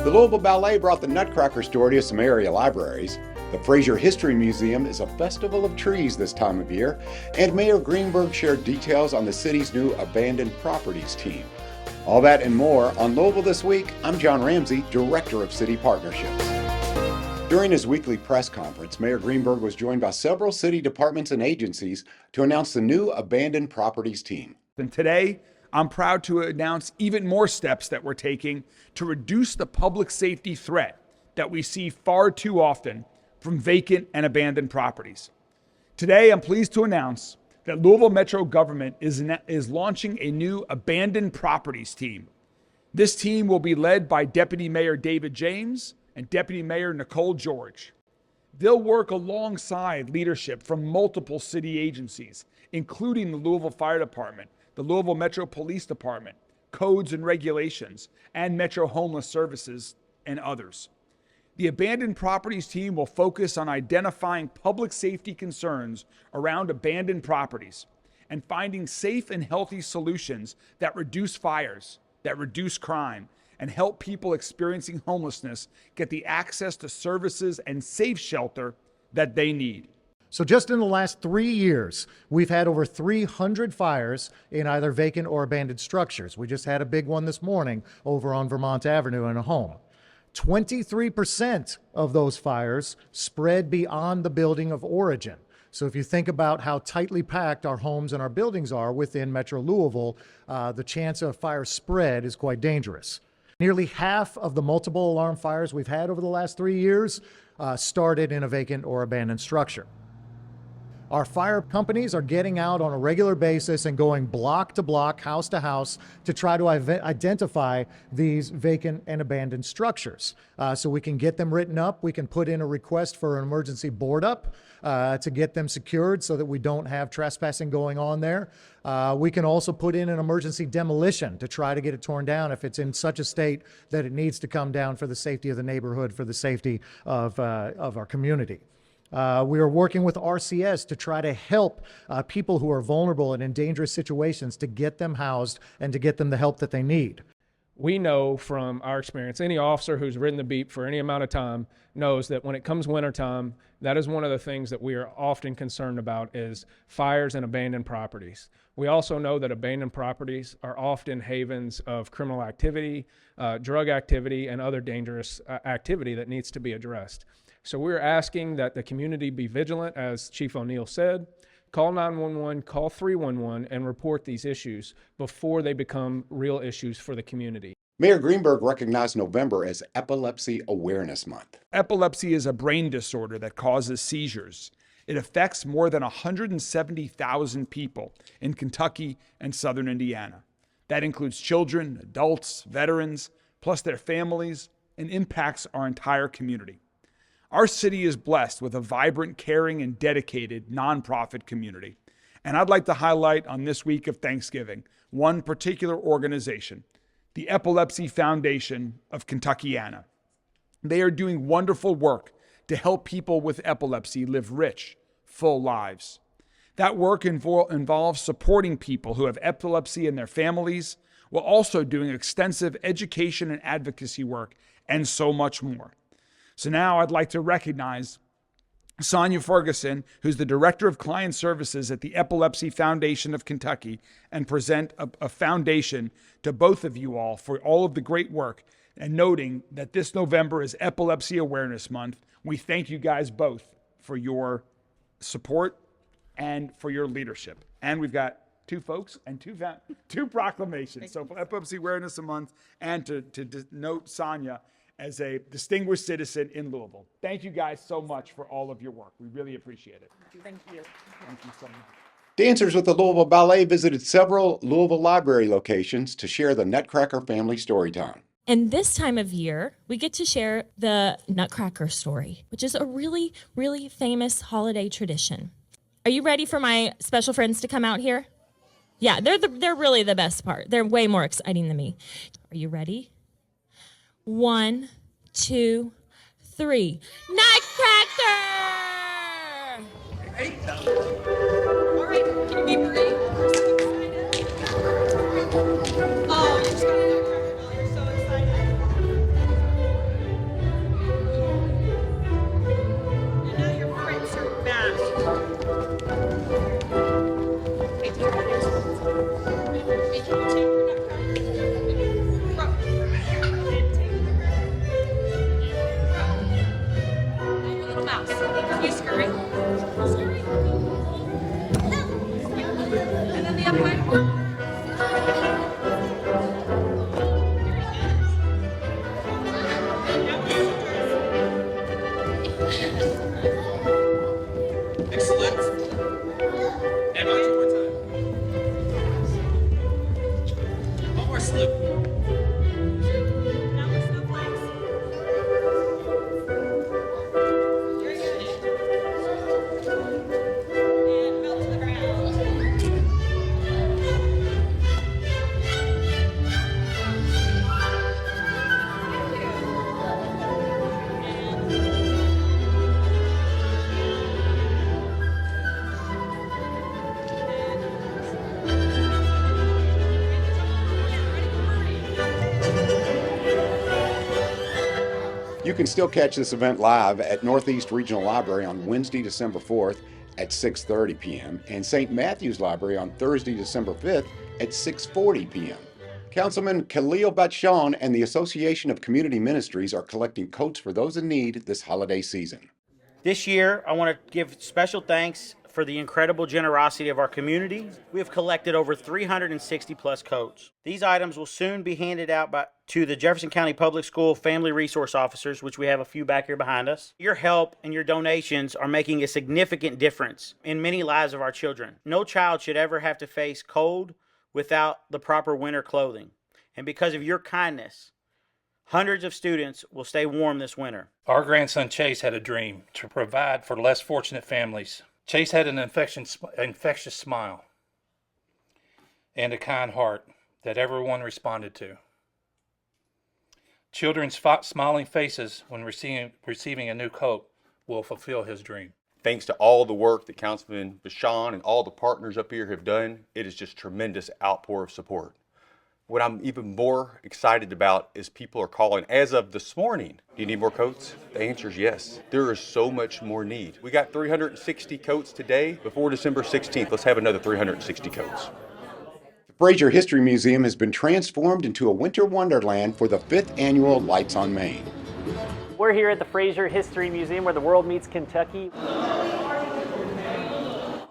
The Louisville Ballet brought the Nutcracker story to some area libraries. The Fraser History Museum is a festival of trees this time of year, and Mayor Greenberg shared details on the city's new abandoned properties team. All that and more on Louisville This Week. I'm John Ramsey, Director of City Partnerships. During his weekly press conference, Mayor Greenberg was joined by several city departments and agencies to announce the new abandoned properties team. And today, I'm proud to announce even more steps that we're taking to reduce the public safety threat that we see far too often from vacant and abandoned properties. Today, I'm pleased to announce that Louisville Metro government is launching a new abandoned properties team. This team will be led by Deputy Mayor David James and Deputy Mayor Nicole George. They'll work alongside leadership from multiple city agencies, including the Louisville Fire Department, the Louisville Metro Police Department, Codes and Regulations, and Metro Homeless Services, and others. The abandoned properties team will focus on identifying public safety concerns around abandoned properties and finding safe and healthy solutions that reduce fires, that reduce crime, and help people experiencing homelessness get the access to services and safe shelter that they need. So just in the last 3 years, we've had over 300 fires in either vacant or abandoned structures. We just had a big one this morning over on Vermont Avenue in a home. 23% of those fires spread beyond the building of origin. So if you think about how tightly packed our homes and our buildings are within Metro Louisville, the chance of fire spread is quite dangerous. Nearly half of the multiple alarm fires we've had over the last 3 years started in a vacant or abandoned structure. Our fire companies are getting out on a regular basis and going block to block, house to house, to try to identify these vacant and abandoned structures. So we can get them written up. We can put in a request for an emergency board up to get them secured so that we don't have trespassing going on there. We can also put in an emergency demolition to try to get it torn down if it's in such a state that it needs to come down for the safety of the neighborhood, for the safety of our community. We are working with RCS to try to help people who are vulnerable and in dangerous situations to get them housed and to get them the help that they need. We know from our experience, any officer who's ridden the beat for any amount of time knows that when it comes wintertime, that is one of the things that we are often concerned about is fires and abandoned properties. We also know that abandoned properties are often havens of criminal activity, drug activity, and other dangerous activity that needs to be addressed. So we're asking that the community be vigilant, as Chief O'Neill said. Call 911, call 311, and report these issues before they become real issues for the community. Mayor Greenberg recognized November as Epilepsy Awareness Month. Epilepsy is a brain disorder that causes seizures. It affects more than 170,000 people in Kentucky and southern Indiana. That includes children, adults, veterans, plus their families, and impacts our entire community. Our city is blessed with a vibrant, caring, and dedicated nonprofit community. And I'd like to highlight on this week of Thanksgiving one particular organization, the Epilepsy Foundation of Kentuckiana. They are doing wonderful work to help people with epilepsy live rich, full lives. That work involves supporting people who have epilepsy and their families, while also doing extensive education and advocacy work, and so much more. So now I'd like to recognize Sonia Ferguson, who's the Director of Client Services at the Epilepsy Foundation of Kentucky, and present a foundation to both of you all for all of the great work, and noting that this November is Epilepsy Awareness Month. We thank you guys both for your support and for your leadership. And we've got two folks and two proclamations. So for Epilepsy Awareness Month, and to note Sonia as a distinguished citizen in Louisville. Thank you guys so much for all of your work. We really appreciate it. Thank you. Thank you so much. Dancers with the Louisville Ballet visited several Louisville library locations to share the Nutcracker family storytime. And this time of year, we get to share the Nutcracker story, which is a really, really famous holiday tradition. Are you ready for my special friends to come out here? Yeah, they're really the best part. They're way more exciting than me. Are you ready? 1, 2, 3. Nutcracker! All right, can you be brave? Oh, you're so excited. You're so excited. You can still catch this event live at Northeast Regional Library on Wednesday, December 4th at 6:30 p.m. and St. Matthew's Library on Thursday, December 5th at 6:40 p.m. Councilman Khalil Batshon and the Association of Community Ministries are collecting coats for those in need this holiday season. This year, I want to give special thanks for the incredible generosity of our community. We have collected over 360 plus coats. These items will soon be handed out to the Jefferson County Public School Family Resource Officers, which we have a few back here behind us. Your help and your donations are making a significant difference in many lives of our children. No child should ever have to face cold without the proper winter clothing. And because of your kindness, hundreds of students will stay warm this winter. Our grandson Chase had a dream to provide for less fortunate families. Chase had an infectious smile and a kind heart that everyone responded to. Children's smiling faces when receiving a new coat will fulfill his dream. Thanks to all the work that Councilman Bashan and all the partners up here have done, it is just tremendous outpour of support. What I'm even more excited about is people are calling as of this morning. Do you need more coats? The answer is yes. There is so much more need. We got 360 coats today. Before December 16th, let's have another 360 coats. The Fraser History Museum has been transformed into a winter wonderland for the 5th annual Lights on Main. We're here at the Fraser History Museum where the world meets Kentucky.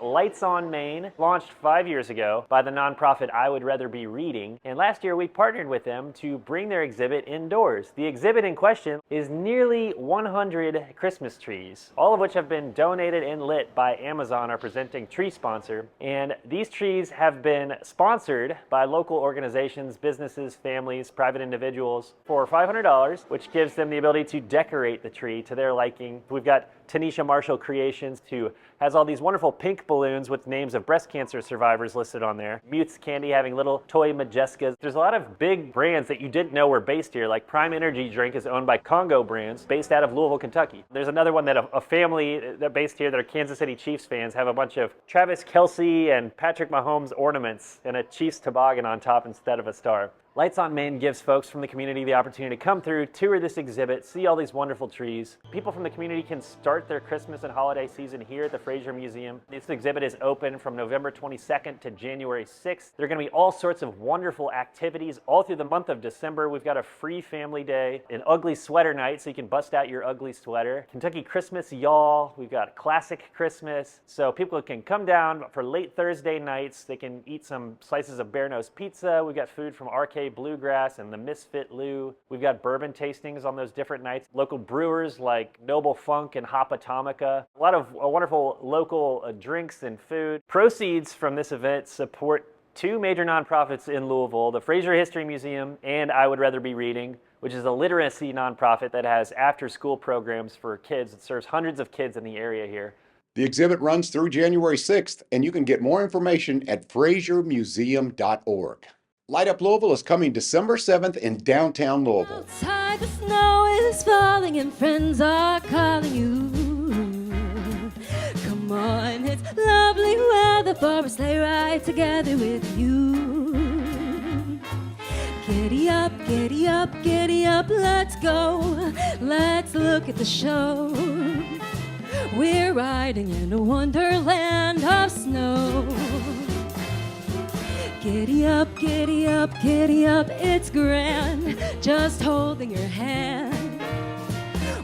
Lights on Main launched 5 years ago by the nonprofit I Would Rather Be Reading, and last year we partnered with them to bring their exhibit indoors. The exhibit in question is nearly 100 Christmas trees, all of which have been donated and lit by Amazon, our presenting tree sponsor. And these trees have been sponsored by local organizations, businesses, families, private individuals for $500, which gives them the ability to decorate the tree to their liking. We've got Tanisha Marshall Creations, who has all these wonderful pink balloons with names of breast cancer survivors listed on there. Mute's Candy having little toy Majescas. There's a lot of big brands that you didn't know were based here, like Prime Energy Drink is owned by Congo Brands, based out of Louisville, Kentucky. There's another one that a family that based here that are Kansas City Chiefs fans have a bunch of Travis Kelce and Patrick Mahomes ornaments and a Chiefs toboggan on top instead of a star. Lights on Main gives folks from the community the opportunity to come through, tour this exhibit, see all these wonderful trees. People from the community can start their Christmas and holiday season here at the Fraser Museum. This exhibit is open from November 22nd to January 6th. There are going to be all sorts of wonderful activities all through the month of December. We've got a free family day, an ugly sweater night so you can bust out your ugly sweater, Kentucky Christmas Y'all, we've got classic Christmas. So people can come down for late Thursday nights. They can eat some slices of Bear-Nosed pizza. We've got food from RK Bluegrass and the Misfit Lou. We've got bourbon tastings on those different nights. Local brewers like Noble Funk and Hop Atomica. A lot of wonderful local drinks and food. Proceeds from this event support two major nonprofits in Louisville, the Fraser History Museum and I Would Rather Be Reading, which is a literacy nonprofit that has after-school programs for kids. It serves hundreds of kids in the area here. The exhibit runs through January 6th, and you can get more information at FraserMuseum.org. Light Up Louisville is coming December 7th in downtown Louisville. Outside the snow is falling and friends are calling you. Come on, it's lovely weather for a sleigh ride together with you. Giddy up, giddy up, giddy up, let's go. Let's look at the show. We're riding in a wonderland of snow. Giddy up, giddy up, giddy up, it's grand, just holding your hand.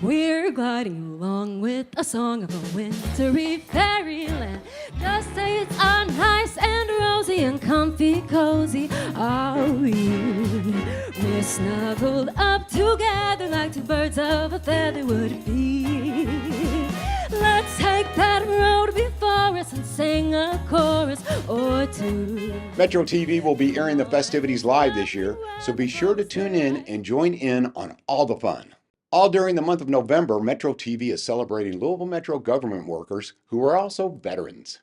We're gliding along with a song of a wintry fairyland. Just say it's all nice and rosy and comfy cozy are we. We're snuggled up together like two birds of a feather would be. Let's take that road before us and sing a chorus or two. Metro TV will be airing the festivities live this year, so be sure to tune in and join in on all the fun. All during the month of November, Metro TV is celebrating Louisville Metro government workers who are also veterans.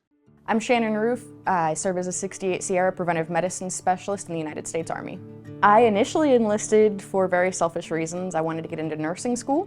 I'm Shannon Roof. I serve as a 68 Sierra preventive medicine specialist in the United States Army. I initially enlisted for very selfish reasons. I wanted to get into nursing school.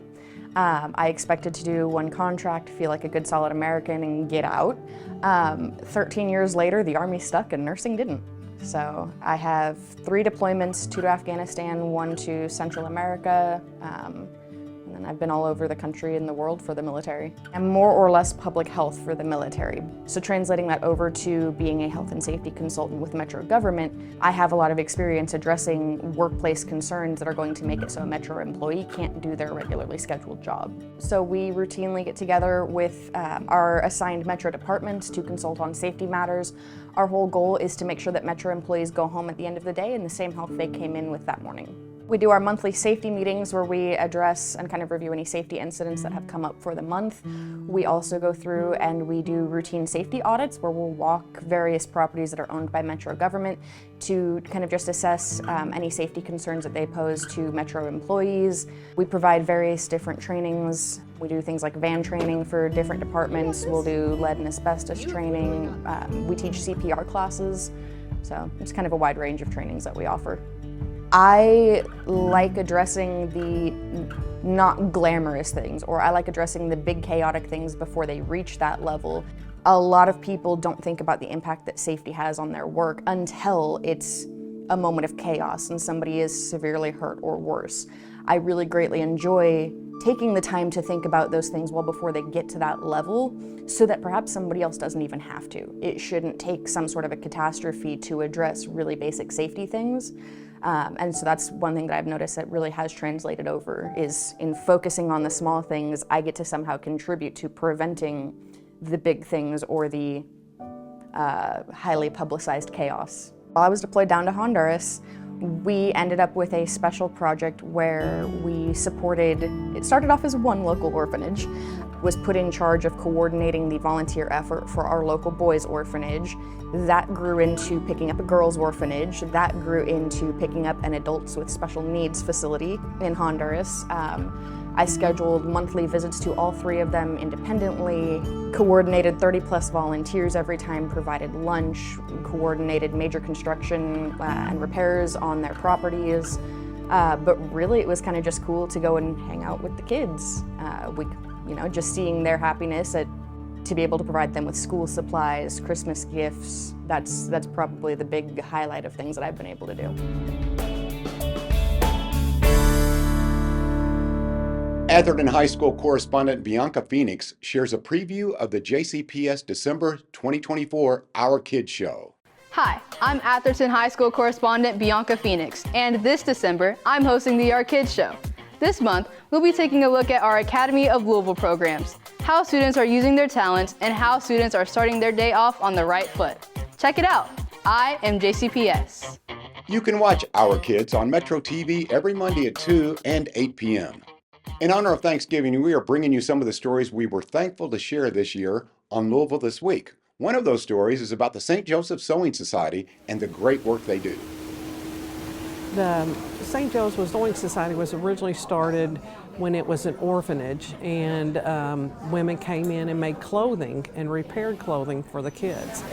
I expected to do one contract, feel like a good solid American, and get out. 13 years later, the Army stuck and nursing didn't. So I have 3 deployments, 2 to Afghanistan, 1 to Central America, and and I've been all over the country and the world for the military. I'm more or less public health for the military. So translating that over to being a health and safety consultant with Metro government, I have a lot of experience addressing workplace concerns that are going to make it so a Metro employee can't do their regularly scheduled job. So we routinely get together with our assigned Metro departments to consult on safety matters. Our whole goal is to make sure that Metro employees go home at the end of the day in the same health they came in with that morning. We do our monthly safety meetings where we address and kind of review any safety incidents that have come up for the month. We also go through and we do routine safety audits where we'll walk various properties that are owned by Metro government to kind of just assess any safety concerns that they pose to Metro employees. We provide various different trainings. We do things like van training for different departments. We'll do lead and asbestos training. We teach CPR classes. So it's kind of a wide range of trainings that we offer. I like addressing the not glamorous things, or I like addressing the big chaotic things before they reach that level. A lot of people don't think about the impact that safety has on their work until it's a moment of chaos and somebody is severely hurt or worse. I really greatly enjoy taking the time to think about those things well before they get to that level so that perhaps somebody else doesn't even have to. It shouldn't take some sort of a catastrophe to address really basic safety things. And so that's one thing that I've noticed that really has translated over is in focusing on the small things, I get to somehow contribute to preventing the big things or the highly publicized chaos. While I was deployed down to Honduras, we ended up with a special project where we supported, it started off as one local orphanage, was put in charge of coordinating the volunteer effort for our local boys' orphanage. That grew into picking up a girls' orphanage. That grew into picking up an adults with special needs facility in Honduras. I scheduled monthly visits to all three of them independently, coordinated 30+ volunteers every time, provided lunch, coordinated major construction and repairs on their properties. But really it was kind of just cool to go and hang out with the kids. Just seeing their happiness to be able to provide them with school supplies, Christmas gifts, that's probably the big highlight of things that I've been able to do. Atherton High School correspondent Bianca Phoenix shares a preview of the JCPS December 2024 Our Kids Show. Hi, I'm Atherton High School correspondent Bianca Phoenix, and this December, I'm hosting the Our Kids Show. This month, we'll be taking a look at our Academy of Louisville programs, how students are using their talents, and how students are starting their day off on the right foot. Check it out. I am JCPS. You can watch Our Kids on Metro TV every Monday at 2 and 8 p.m. In honor of Thanksgiving, we are bringing you some of the stories we were thankful to share this year on Louisville This Week. One of those stories is about the St. Joseph Sewing Society and the great work they do. The St. Joseph Sewing Society was originally started when it was an orphanage, and women came in and made clothing and repaired clothing for the kids.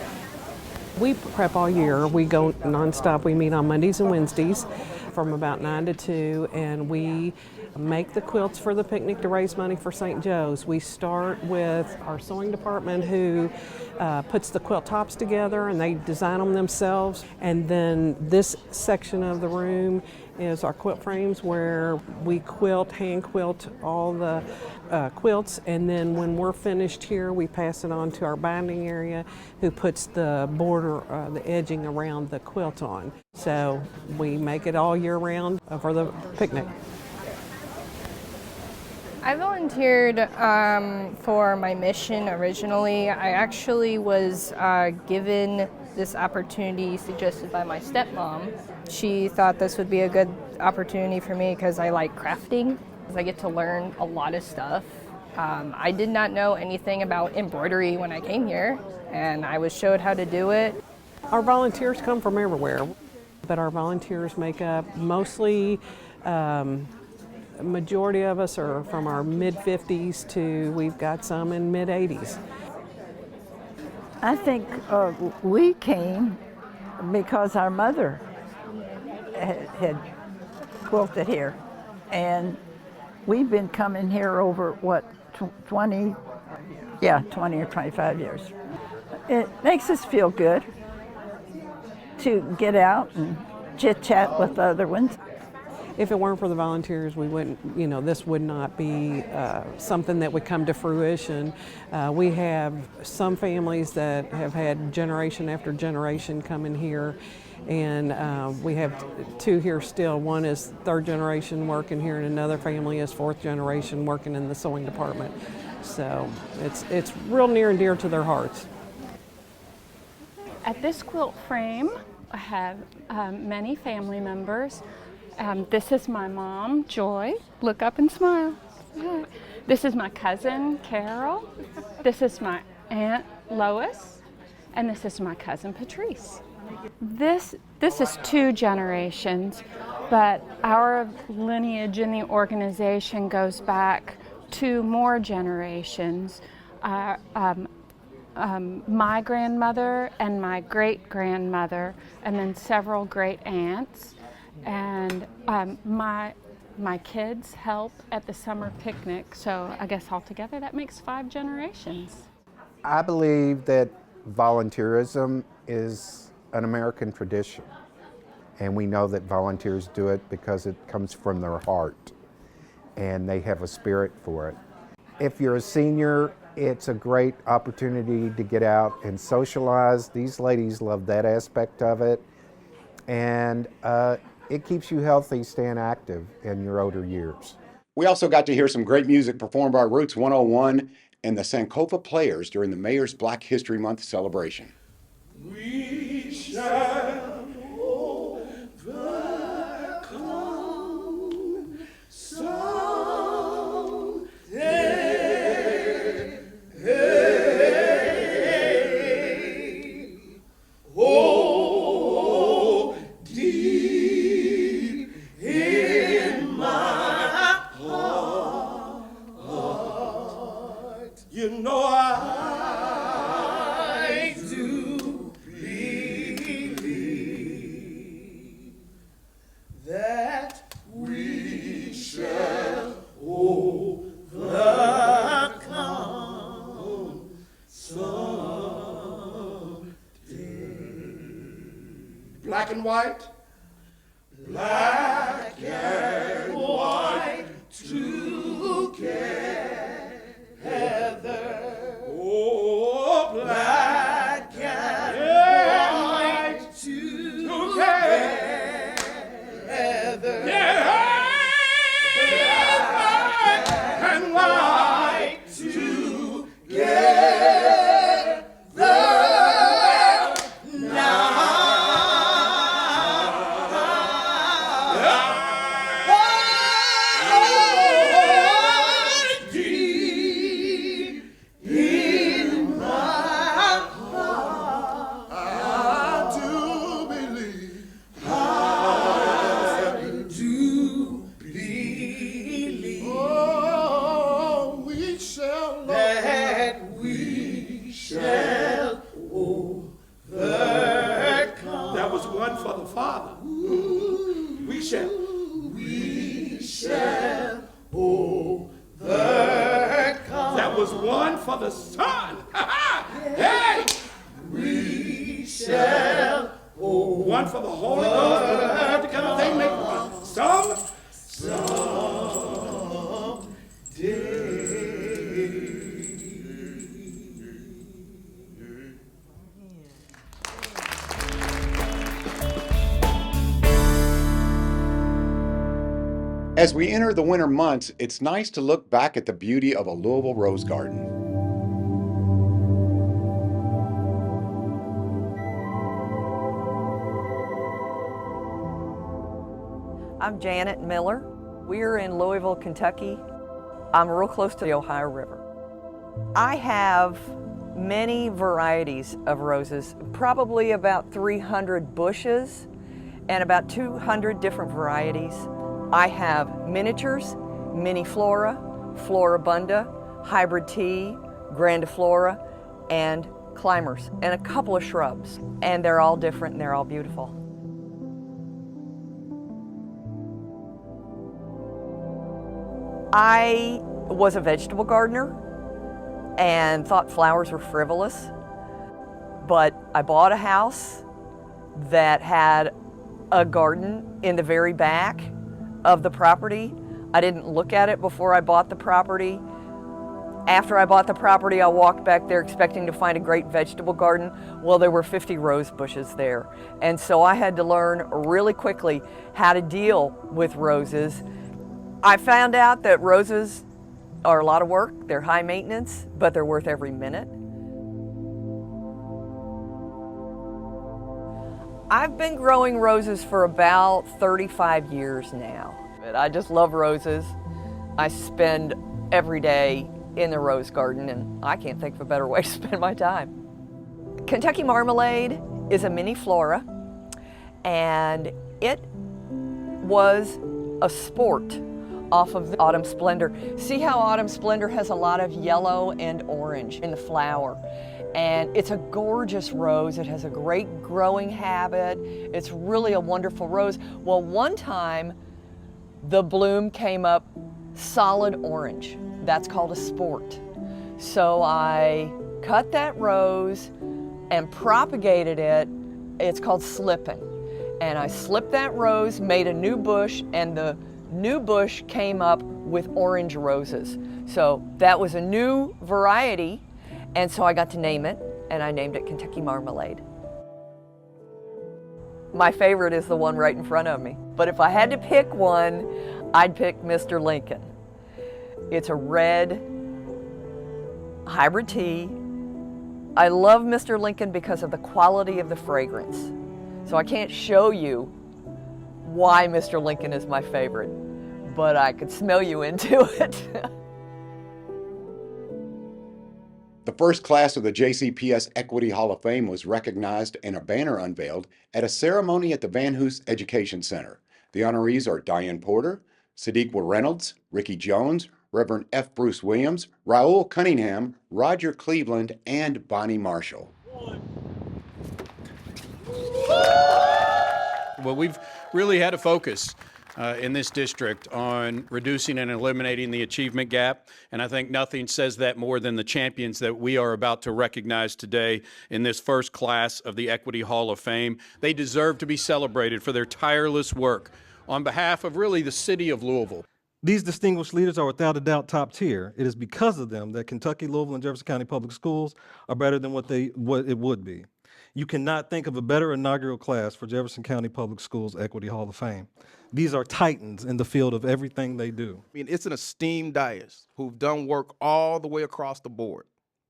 We prep all year. We go nonstop. We meet on Mondays and Wednesdays from about 9 to 2, and we make the quilts for the picnic to raise money for St. Joe's. We start with our sewing department who puts the quilt tops together and they design them themselves. And then this section of the room is our quilt frames where we hand quilt all the quilts, and then when we're finished here we pass it on to our binding area who puts the border, the edging around the quilt on. So we make it all year round for the picnic. I volunteered for my mission originally. I actually was given this opportunity suggested by my stepmom. She thought this would be a good opportunity for me because I like crafting. I get to learn a lot of stuff. I did not know anything about embroidery when I came here, and I was showed how to do it. Our volunteers come from everywhere, but our volunteers make up mostly a majority of us are from our mid-50s to we've got some in mid-80s. I think we came because our mother had quilted here, and we've been coming here over, 20 or 25 years. It makes us feel good to get out and chit-chat with other ones. if it weren't for the volunteers, we wouldn't, this would not be something that would come to fruition. We have some families that have had generation after generation coming here, and we have two here still. One is third generation working here, and another family is fourth generation working in the sewing department. So it's real near and dear to their hearts. At this quilt frame, I have many family members. This is my mom, Joy. Look up and smile. This is my cousin, Carol. This is my aunt, Lois. And this is my cousin, Patrice. This is 2 generations, but our lineage in the organization goes back 2 more generations. My grandmother and my great-grandmother, and then several great aunts. And my kids help at the summer picnic, so I guess altogether that makes 5 generations. I believe that volunteerism is an American tradition, and we know that volunteers do it because it comes from their heart, and they have a spirit for it. If you're a senior, it's a great opportunity to get out and socialize. These ladies love that aspect of it, and it keeps you healthy, staying active in your older years. We also got to hear some great music performed by Roots 101 and the Sankofa Players during the Mayor's Black History Month celebration. We shall overcome someday. Oh, deep in my heart, you know I do believe that we shall overcome someday. Black and white, black and white together. Oh, black and white together. Black and white together now. Deep in my heart, I do believe. I do believe. Oh, we shall that we shall overcome. That was one for the Father. We shall overcome. That was one for the Son. Hey! We shall overcome. One for the Holy Ghost. Put them together, they make one. As we enter the winter months, it's nice to look back at the beauty of a Louisville rose garden. I'm Janet Miller. We're in Louisville, Kentucky. I'm real close to the Ohio River. I have many varieties of roses, probably about 300 bushes and about 200 different varieties. I have miniatures, mini flora, floribunda, hybrid tea, grandiflora, and climbers, and a couple of shrubs. And they're all different and they're all beautiful. I was a vegetable gardener and thought flowers were frivolous, but I bought a house that had a garden in the very back of the property. I didn't look at it before I bought the property. After I bought the property, I walked back there expecting to find a great vegetable garden. Well, there were 50 rose bushes there. And so I had to learn really quickly how to deal with roses. I found out that roses are a lot of work, they're high maintenance, but they're worth every minute. I've been growing roses for about 35 years now. I just love roses. I spend every day in the rose garden, and I can't think of a better way to spend my time. Kentucky Marmalade is a mini flora, and it was a sport off of the Autumn Splendor. See how Autumn Splendor has a lot of yellow and orange in the flower, and it's a gorgeous rose. It has a great growing habit. It's really a wonderful rose. Well, one time the bloom came up solid orange. That's called a sport. So I cut that rose and propagated it. It's called slipping. And I slipped that rose, made a new bush, and the new bush came up with orange roses. So that was a new variety, and so I got to name it, and I named it Kentucky Marmalade. My favorite is the one right in front of me. But if I had to pick one, I'd pick Mr. Lincoln. It's a red hybrid tea. I love Mr. Lincoln because of the quality of the fragrance. So I can't show you why Mr. Lincoln is my favorite, but I could smell you into it. The first class of the JCPS Equity Hall of Fame was recognized and a banner unveiled at a ceremony at the Van Hoos Education Center. The honorees are Diane Porter, Sadiqa Reynolds, Ricky Jones, Reverend F. Bruce Williams, Raoul Cunningham, Roger Cleveland, and Bonnie Marshall. Well, we've really had a focus in this district on reducing and eliminating the achievement gap, and I think nothing says that more than the champions that we are about to recognize today in this first class of the Equity Hall of Fame. They deserve to be celebrated for their tireless work on behalf of really the city of Louisville. These distinguished leaders are without a doubt top tier. It is because of them that Kentucky, Louisville, and Jefferson County Public Schools are better than what it would be. You cannot think of a better inaugural class for Jefferson County Public Schools Equity Hall of Fame. These are titans in the field of everything they do. I mean, it's an esteemed dais who've done work all the way across the board.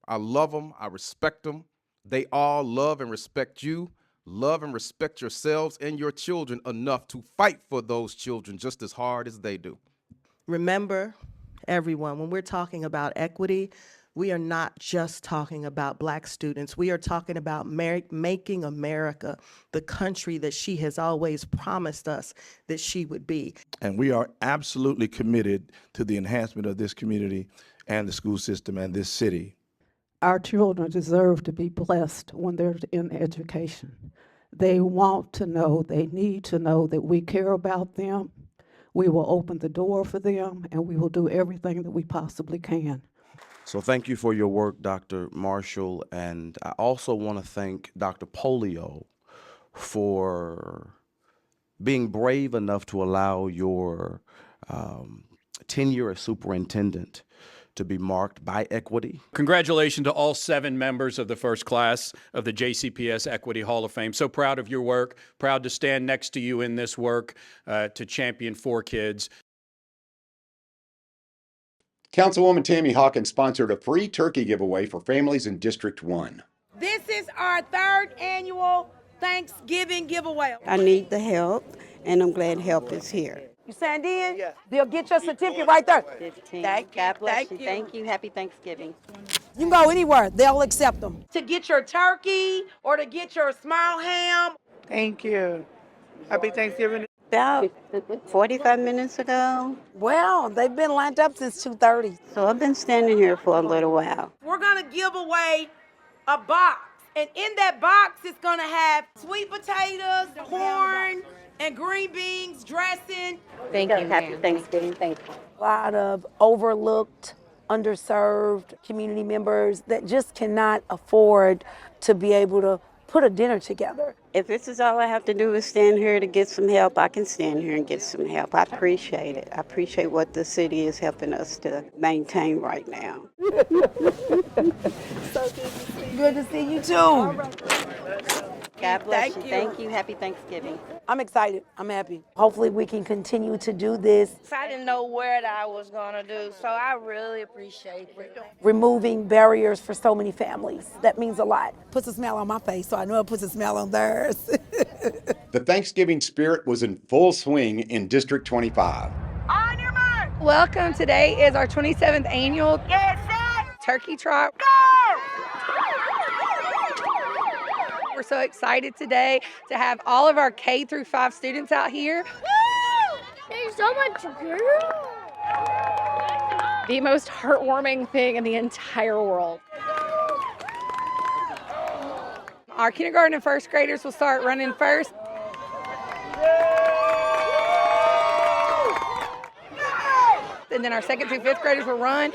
I love them. I respect them. They all love and respect you. Love and respect yourselves and your children enough to fight for those children just as hard as they do. Remember, everyone, when we're talking about equity, we are not just talking about Black students. We are talking about making America the country that she has always promised us that she would be. And we are absolutely committed to the enhancement of this community and the school system and this city. Our children deserve to be blessed when they're in education. They want to know, they need to know that we care about them. We will open the door for them, and we will do everything that we possibly can. So thank you for your work, Dr. Marshall, and I also want to thank Dr. Polio for being brave enough to allow your tenure as superintendent to be marked by equity. Congratulations to all 7 members of the first class of the JCPS Equity Hall of Fame. So proud of your work, proud to stand next to you in this work to champion 4 kids. Councilwoman Tammy Hawkins sponsored a free turkey giveaway for families in District 1. This is our 3rd annual Thanksgiving giveaway. I need the help, and I'm glad help is here. You signed in? Yeah. They'll get your certificate right there. 15. Thank you. God bless Thank you. you. Thank you. Happy Thanksgiving. You can go anywhere. They'll accept them. To get your turkey or to get your small ham. Thank you. Happy Thanksgiving. About 45 minutes ago. Well, they've been lined up since 2:30. So I've been standing here for a little while. We're going to give away a box. And in that box, it's going to have sweet potatoes, corn, and green beans, dressing. Thank you. Happy Thanksgiving. Thank you. A lot of overlooked, underserved community members that just cannot afford to be able to put a dinner together. If this is all I have to do is stand here to get some help, I can stand here and get some help. I appreciate it. I appreciate what the city is helping us to maintain right now. Good to see you too. God bless you. Thank you. Thank you. Happy Thanksgiving. I'm excited. I'm happy. Hopefully we can continue to do this. I didn't know what I was going to do, so I really appreciate it. Removing barriers for so many families. That means a lot. Puts a smile on my face, so I know it puts a smile on theirs. The Thanksgiving spirit was in full swing in District 25. On your mark. Welcome. Today is our 27th annual Turkey Trot. Go! We're so excited today to have all of our K through 5 students out here. Woo! There's so much girls. The most heartwarming thing in the entire world. Our kindergarten and first graders will start running first. And then our second through fifth graders will run.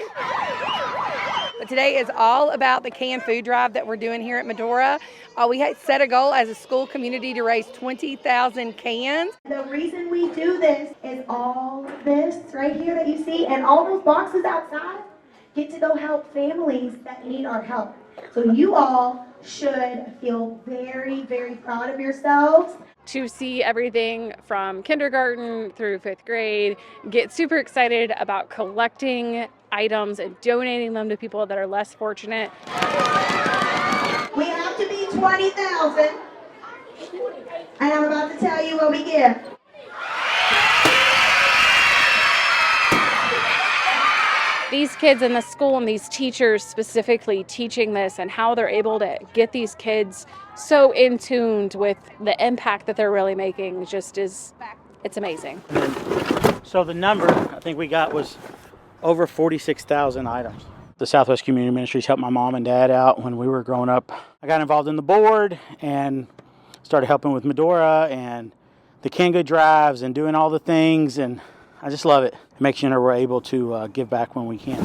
But today is all about the canned food drive that we're doing here at Medora. We had set a goal as a school community to raise 20,000 cans. The reason we do this is all this right here that you see and all those boxes outside get to go help families that need our help. So you all should feel very, very proud of yourselves. To see everything from kindergarten through 5th grade get super excited about collecting items and donating them to people that are less fortunate. We have to be 20,000, and I'm about to tell you what we give. These kids in the school and these teachers specifically teaching this and how they're able to get these kids so in tuned with the impact that they're really making it's amazing. So the number I think we got was over 46,000 items. The Southwest Community Ministries helped my mom and dad out when we were growing up. I got involved in the board and started helping with Medora and the canned good drives and doing all the things, and I just love it. It makes sure we're able to give back when we can.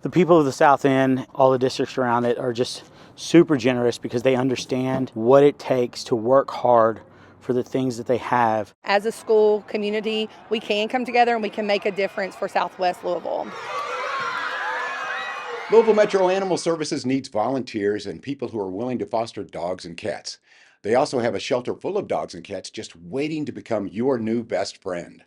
The people of the South End, all the districts around it, are just super generous because they understand what it takes to work hard for the things that they have. As a school community, we can come together and we can make a difference for Southwest Louisville. Louisville Metro Animal Services needs volunteers and people who are willing to foster dogs and cats. They also have a shelter full of dogs and cats just waiting to become your new best friend.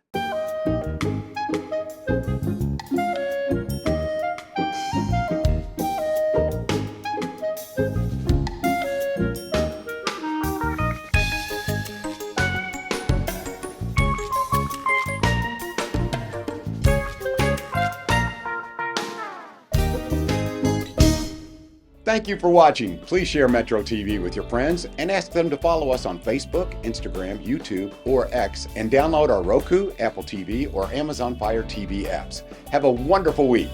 Thank you for watching. Please share Metro TV with your friends and ask them to follow us on Facebook, Instagram, YouTube, or X, and download our Roku, Apple TV, or Amazon Fire TV apps. Have a wonderful week.